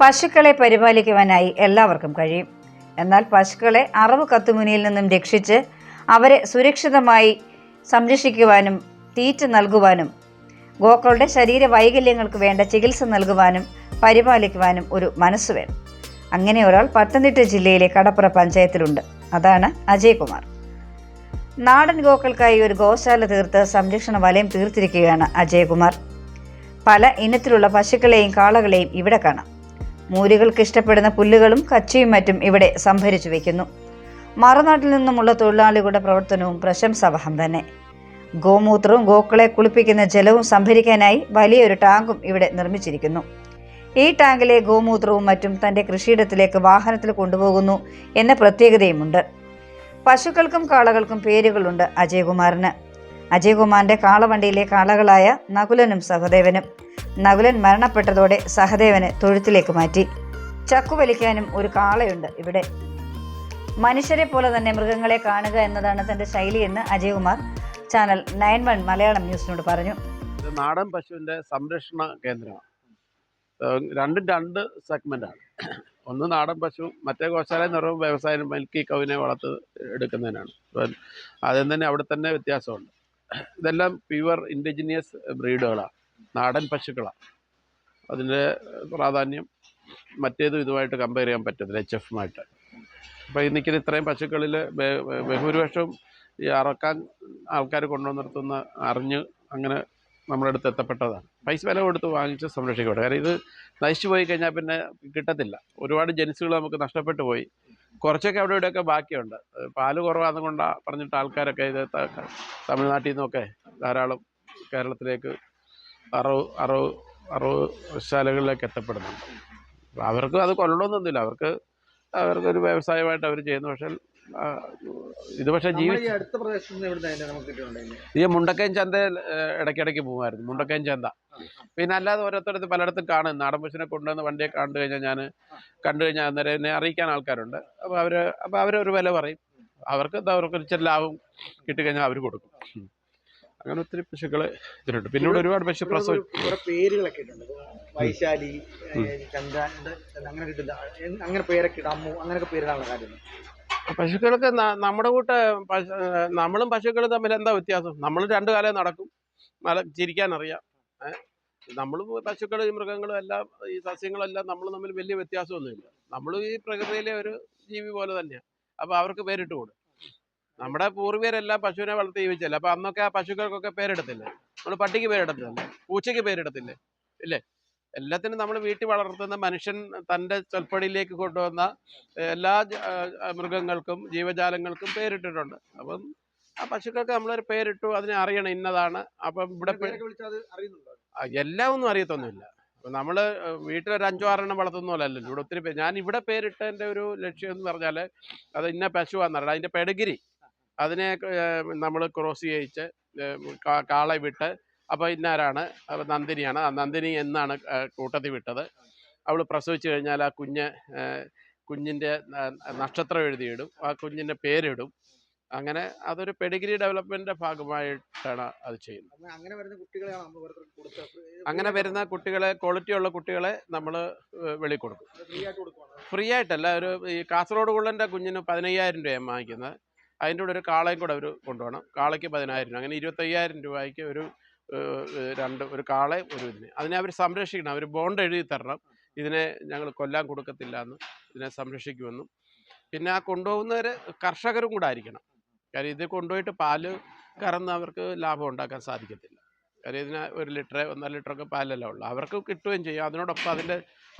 പശുക്കളെ പരിപാലിക്കുവാനായി എല്ലാവർക്കും കഴിയും. എന്നാൽ പശുക്കളെ അറവ് കത്തുമുനിയിൽ നിന്നും രക്ഷിച്ച് അവരെ സുരക്ഷിതമായി സംരക്ഷിക്കുവാനും തീറ്റ നൽകുവാനും ഗോക്കളുടെ ശരീര വൈകല്യങ്ങൾക്ക് വേണ്ട ചികിത്സ നൽകുവാനും പരിപാലിക്കുവാനും ഒരു മനസ്സ് വേണം. അങ്ങനെ ഒരാൾ പത്തനംതിട്ട ജില്ലയിലെ കടപ്പുറ പഞ്ചായത്തിലുണ്ട്. അതാണ് അജയ് കുമാർ. നാടൻ ഗോക്കൾക്കായി ഒരു ഗോശാല തീർത്ത് സംരക്ഷണ വലയം തീർത്തിരിക്കുകയാണ് അജയ് കുമാർ. പല ഇനത്തിലുള്ള പശുക്കളെയും കാളകളെയും ഇവിടെ കാണാം. മൂരികൾക്ക് ഇഷ്ടപ്പെടുന്ന പുല്ലുകളും കച്ചിയും മറ്റും ഇവിടെ സംഭരിച്ചു വയ്ക്കുന്നു. മറുനാട്ടിൽ നിന്നുമുള്ള തൊഴിലാളികളുടെ പ്രവർത്തനവും പ്രശംസാവഹം തന്നെ. ഗോമൂത്രവും ഗോക്കളെ കുളിപ്പിക്കുന്ന ജലവും സംഭരിക്കാനായി വലിയൊരു ടാങ്കും ഇവിടെ നിർമ്മിച്ചിരിക്കുന്നു. ഈ ടാങ്കിലെ ഗോമൂത്രവും മറ്റും തൻ്റെ കൃഷിയിടത്തിലേക്ക് വാഹനത്തിൽ കൊണ്ടുപോകുന്നു എന്ന പ്രത്യേകതയുമുണ്ട്. പശുക്കൾക്കും കാളകൾക്കും പേരുകളുണ്ട് അജയകുമാറിന്. അജയകുമാറിന്റെ കാളവണ്ടിയിലെ കാളകളായ നകുലനും സഹദേവനും. നകുലൻ മരണപ്പെട്ടതോടെ സഹദേവനെ തൊഴുത്തിലേക്ക് മാറ്റി. ചക്കുവലിക്കാനും ഒരു കാളയുണ്ട് ഇവിടെ. മനുഷ്യരെ പോലെ തന്നെ മൃഗങ്ങളെ കാണുക എന്നതാണ് തന്റെ ശൈലിയെന്ന് അജയകുമാർ ചാനൽ 91 മലയാളം ന്യൂസിനോട് പറഞ്ഞു. നാടൻ പശുവിന്റെ സംരക്ഷണ കേന്ദ്രമാണ്. രണ്ടും രണ്ട് സെഗ്മെന്റാണ്. ഒന്ന് നാടൻ പശു, മറ്റേ ഗോശാല എന്ന് പറയുമ്പോൾ വ്യവസായം മിൽക്കി കൗവിനെ വളർത്ത് എടുക്കുന്നതിനാണ്. അതിൽ തന്നെ അവിടെ തന്നെ വ്യത്യാസമുണ്ട്. ഇതെല്ലാം പ്യുവർ ഇൻഡിജിനിയസ് ബ്രീഡുകളാണ്, നാടൻ പശുക്കളാണ്. അതിൻ്റെ പ്രാധാന്യം മറ്റേതും ഇതുമായിട്ട് കമ്പയർ ചെയ്യാൻ പറ്റത്തില്ല, HF-മായിട്ട്. അപ്പോൾ ഈ നിൽക്കുന്ന ഇത്രയും പശുക്കളിൽ ബഹുഭൂരിപക്ഷവും ഈ അറക്കാൻ ആൾക്കാർ കൊണ്ടുവന്നിടത്തുന്ന അറിഞ്ഞ് അങ്ങനെ നമ്മുടെ അടുത്ത് എത്തപ്പെട്ടതാണ്. പൈസ വില കൊടുത്ത് വാങ്ങിച്ച് സംരക്ഷിക്കട്ടെ. കാരണം ഇത് നശിച്ചു പോയി കഴിഞ്ഞാൽ പിന്നെ കിട്ടത്തില്ല. ഒരുപാട് ജനുസുകൾ നമുക്ക് നഷ്ടപ്പെട്ടു പോയി. കുറച്ചൊക്കെ അവിടെ ഇവിടെയൊക്കെ ബാക്കിയുണ്ട്. പാല് കുറവാണെന്ന് കൊണ്ടാണ് പറഞ്ഞിട്ട് ആൾക്കാരൊക്കെ ഇത് തമിഴ്നാട്ടിൽ നിന്നൊക്കെ ധാരാളം കേരളത്തിലേക്ക് അറവ് ശാലകളിലേക്ക് എത്തപ്പെടുന്നുണ്ട്. അവർക്ക് അത് കൊല്ലണമെന്നൊന്നുമില്ല, അവർക്കൊരു വ്യവസായമായിട്ട് അവർ ചെയ്യുന്നു. പക്ഷേ ഇത് പക്ഷേ ഈ മുണ്ടക്കയം ചന്ത ഇടയ്ക്കിടയ്ക്ക് പോകുമായിരുന്നു. മുണ്ടക്കയം ചന്ത. പിന്നെ അല്ലാതെ ഓരോരുത്തരത്ത് പലയിടത്തും കാണും. നാടൻ പശുവിനെ കൊണ്ടുവന്ന് വണ്ടിയെ കണ്ടു കഴിഞ്ഞാൽ അന്നേരം എന്നെ അറിയിക്കാൻ ആൾക്കാരുണ്ട്. അപ്പോൾ അവരൊരു വില പറയും. അവർക്ക് ഇച്ചിരി ലാഭം കിട്ടിക്കഴിഞ്ഞാൽ അവർ കൊടുക്കും. അങ്ങനെ ഒത്തിരി പശുക്കൾ ഇതിലുണ്ട്. പിന്നെ ഇവിടെ ഒരുപാട് പശു പ്രസവം പേരുകളൊക്കെ ഉണ്ട്. വൈശാലി, അങ്ങനെ പേരൊക്കെ അമ്മു, അങ്ങനെയൊക്കെ പേരുകളാണ് കാര്യം. പശുക്കൾക്ക് നമ്മുടെ നമ്മളും പശുക്കളും തമ്മിൽ എന്താ വ്യത്യാസം? നമ്മൾ രണ്ടു കാലം നടക്കും, ചിരിക്കാനറിയാം. നമ്മളും പശുക്കളും ഈ മൃഗങ്ങളും എല്ലാം ഈ സസ്യങ്ങളെല്ലാം നമ്മൾ തമ്മിൽ വലിയ വ്യത്യാസമൊന്നുമില്ല. നമ്മളും ഈ പ്രകൃതിയിലെ ഒരു ജീവി പോലെ തന്നെയാണ്. അപ്പോൾ അവർക്ക് പേരിട്ട് കൊടുക്കും. നമ്മുടെ പൂർവികരെല്ലാം പശുവിനെ വളർത്തി ജീവിച്ചല്ലേ. അപ്പോൾ അന്നൊക്കെ ആ പശുക്കൾക്കൊക്കെ പേരിടത്തില്ലേ? നമ്മൾ പട്ടിക്ക് പേരിടത്തില്ലേ? പൂച്ചയ്ക്ക് പേരിടത്തില്ലേ? ഇല്ലേ? എല്ലാത്തിനും നമ്മൾ വീട്ടിൽ വളർത്തുന്ന മനുഷ്യൻ തൻ്റെ ചൊൽപ്പടിയിലേക്ക് കൊണ്ടുവന്ന എല്ലാ മൃഗങ്ങൾക്കും ജീവജാലങ്ങൾക്കും പേരിട്ടിട്ടുണ്ട്. അപ്പം ആ പശുക്കൾക്ക് നമ്മളൊരു പേരിട്ടു, അതിനെ അറിയണം ഇന്നതാണ്. അപ്പം ഇവിടെ എല്ലാം ഒന്നും അറിയത്തൊന്നുമില്ല. അപ്പം നമ്മൾ വീട്ടിലൊരു 5-6 വളർത്തുന്ന പോലല്ലോ. ഇവിടെ ഒത്തിരി പേര്. ഞാൻ ഇവിടെ പേരിട്ടതിൻ്റെ ഒരു ലക്ഷ്യം എന്ന് പറഞ്ഞാൽ അത് ഇന്ന പശുവാണെന്നറിയാം. അതിൻ്റെ പെഡിഗ്രി അതിനെ നമ്മൾ ക്രോസ് ചെയ്യിച്ച് കാളെ വിട്ട് അപ്പോൾ ഇന്നാരാണ്, അപ്പോൾ നന്ദിനിയാണ്. ആ നന്ദിനി എന്നാണ് കൂട്ടത്തിൽ വിട്ടത്. അവൾ പ്രസവിച്ച് കഴിഞ്ഞാൽ ആ കുഞ്ഞിൻ്റെ നക്ഷത്രം എഴുതിയിടും, ആ കുഞ്ഞിൻ്റെ പേരിടും. അങ്ങനെ അതൊരു പെഡിഗ്രി ഡെവലപ്മെൻറ്റിൻ്റെ ഭാഗമായിട്ടാണ് അത് ചെയ്യുന്നത്. അങ്ങനെ വരുന്ന കുട്ടികളെ, ക്വാളിറ്റിയുള്ള കുട്ടികളെ നമ്മൾ വെളി കൊടുക്കും. ഫ്രീ ആയിട്ടല്ല. ഈ കാസർഗോഡ് കുള്ളൻ്റെ കുഞ്ഞിന് 15,000 രൂപയാണ് വാങ്ങിക്കുന്നത്. അതിൻ്റെ കൂടെ ഒരു കാളയും കൂടെ അവർ കൊണ്ടുപോകണം. കാളയ്ക്ക് 10,000 രൂപ. അങ്ങനെ 25,000 രൂപയ്ക്ക് ഒരു കാളെ അതിനെ അവർ സംരക്ഷിക്കണം. അവർ ബോണ്ട് എഴുതി തരണം, ഇതിനെ ഞങ്ങൾ കൊല്ലാൻ കൊടുക്കത്തില്ല എന്ന്, ഇതിനെ സംരക്ഷിക്കുമെന്നും. പിന്നെ ആ കൊണ്ടുപോകുന്നവർ കർഷകരും കൂടെ ആയിരിക്കണം. കാര്യം ഇത് കൊണ്ടുപോയിട്ട് പാല് കറന്ന് അവർക്ക് ലാഭം ഉണ്ടാക്കാൻ സാധിക്കത്തില്ല. കാര്യം ഇതിന് 1 ലിറ്റർ 1.5 ലിറ്ററൊക്കെ പാലെല്ലാം ഉള്ളു. അവർക്ക് കിട്ടുകയും ചെയ്യും. അതിനോടൊപ്പം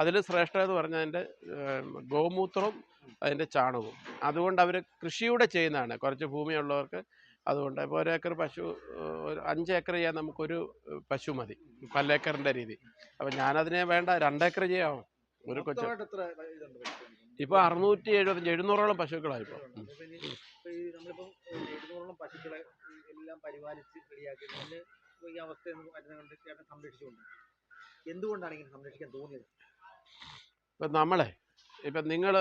അതിൽ ശ്രേഷ്ഠത എന്ന് പറഞ്ഞാൽ അതിൻ്റെ ഗോമൂത്രവും അതിൻ്റെ ചാണകവും. അതുകൊണ്ട് അവർ കൃഷിയൂടെ ചെയ്യുന്നതാണ് കുറച്ച് ഭൂമിയുള്ളവർക്ക്. അതുകൊണ്ട് ഇപ്പോൾ 1 ഏക്കർ പശു, 5 ഏക്കർ ചെയ്യാൻ നമുക്കൊരു പശു മതി, 1 ഏക്കറിൻ്റെ രീതി. അപ്പം ഞാനതിനെ വേണ്ട 2 ഏക്കർ ചെയ്യാമോ ഒരു കൊച്ചു. ഇപ്പോൾ 675 700ഓളം പശുക്കളായിപ്പോൾ. ഇപ്പം നിങ്ങൾ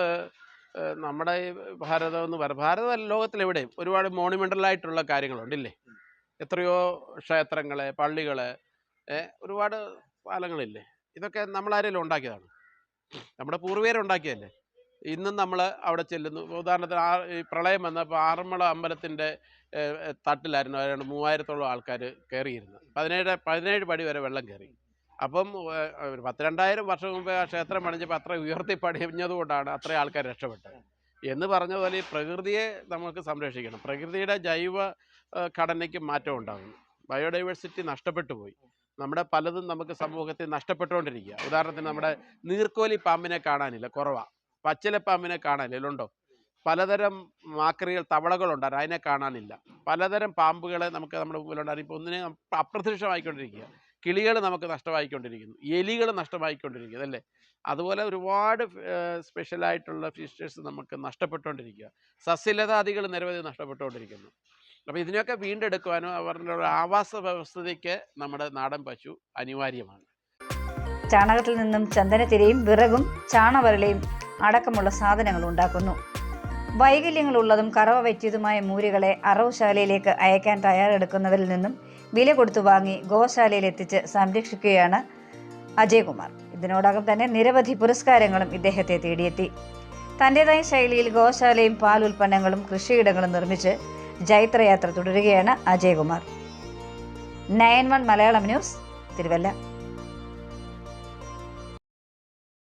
നമ്മുടെ ഈ ഭാരതം എന്ന് പറയുന്നത്, ഭാരതമല്ല ലോകത്തിലെവിടെയും ഒരുപാട് മോണിമെൻ്റലായിട്ടുള്ള കാര്യങ്ങളുണ്ടില്ലേ? എത്രയോ ക്ഷേത്രങ്ങളെ, പള്ളികളെ, ഒരുപാട് പാലങ്ങളില്ലേ? ഇതൊക്കെ നമ്മളാരെങ്കിലും ഉണ്ടാക്കിയതാണ്? നമ്മുടെ പൂർവികരുണ്ടാക്കിയല്ലേ. ഇന്നും നമ്മൾ അവിടെ ചെല്ലുന്നു. ഉദാഹരണത്തിന് ഈ പ്രളയം വന്നപ്പോൾ ആറന്മുള അമ്പലത്തിൻ്റെ തട്ടിലായിരുന്നു ഏതാണ്ട് 3000-ഓളം ആൾക്കാർ കയറിയിരുന്നത്. 17 പടി വരെ വെള്ളം കയറി. അപ്പം ഒരു 10-2000 വർഷം മുമ്പേ ആ ക്ഷേത്രം പണിഞ്ഞപ്പോൾ അത്ര ഉയർത്തി പണിഞ്ഞതുകൊണ്ടാണ് അത്രയും ആൾക്കാർ രക്ഷപ്പെട്ടത്. എന്ന് പറഞ്ഞതുപോലെ ഈ പ്രകൃതിയെ നമുക്ക് സംരക്ഷിക്കണം. പ്രകൃതിയുടെ ജൈവ ഘടനയ്ക്ക് മാറ്റം ഉണ്ടാകുന്നു. ബയോഡൈവേഴ്സിറ്റി നഷ്ടപ്പെട്ടു പോയി. നമ്മുടെ പലതും നമുക്ക് സമൂഹത്തിൽ നഷ്ടപ്പെട്ടുകൊണ്ടിരിക്കുക. ഉദാഹരണത്തിന് നമ്മുടെ നീർക്കോലി പാമ്പിനെ കാണാനില്ല, കുറവാണ്. പച്ചിലപ്പാമ്പിനെ കാണാനില്ല, ഉണ്ടോ? പലതരം മാക്രികൾ, തവളകളുണ്ടായിരുന്നു, അതിനെ കാണാനില്ല. പലതരം പാമ്പുകളെ നമുക്ക് നമ്മുടെ മുമ്പിലുണ്ടായിരുന്നു. ഇപ്പോൾ ഒന്നിനെ അപ്രത്യക്ഷമായിക്കൊണ്ടിരിക്കുക. കിളികൾ നമുക്ക് നഷ്ടമായിക്കൊണ്ടിരിക്കുന്നു, എലികൾ നഷ്ടമായിക്കൊണ്ടിരിക്കുന്നു, അല്ലേ? അതുപോലെ ഒരുപാട് സ്പെഷ്യലായിട്ടുള്ള ഫിഷസ് നമുക്ക് നഷ്ടപ്പെട്ടുകൊണ്ടിരിക്കുക. സസ്യലതാദികൾ നിരവധി നഷ്ടപ്പെട്ടുകൊണ്ടിരിക്കുന്നു. അപ്പോൾ ഇതിനെയൊക്കെ വീണ്ടെടുക്കുവാനും അവരുടെ ആവാസ വ്യവസ്ഥയ്ക്ക് നമ്മുടെ നാടൻ പശു അനിവാര്യമാണ്. ചാണകത്തിൽ നിന്നും ചന്ദനത്തിരയും വിറകും ചാണവരളയും അടക്കമുള്ള സാധനങ്ങൾ ഉണ്ടാക്കുന്നു. വൈകല്യങ്ങളുള്ളതും കറവ പറ്റിയതുമായ മൂരികളെ അറവുശാലയിലേക്ക് അയക്കാൻ തയ്യാറെടുക്കുന്നവരിൽ നിന്നും വില കൊടുത്തു വാങ്ങി ഗോശാലയിൽ എത്തിച്ച് സംരക്ഷിക്കുകയാണ് അജയ്കുമാർ. ഇതിനോടകം തന്നെ നിരവധി പുരസ്കാരങ്ങളും ഇദ്ദേഹത്തെ തേടിയെത്തി. തൻ്റെതായ ശൈലിയിൽ ഗോശാലയും പാൽ ഉൽപ്പന്നങ്ങളും കൃഷിയിടങ്ങളും നിർമ്മിച്ച് ജൈത്രയാത്ര തുടരുകയാണ് അജയ്കുമാർ. 9 1 മലയാളം ന്യൂസ്, തിരുവല്ല.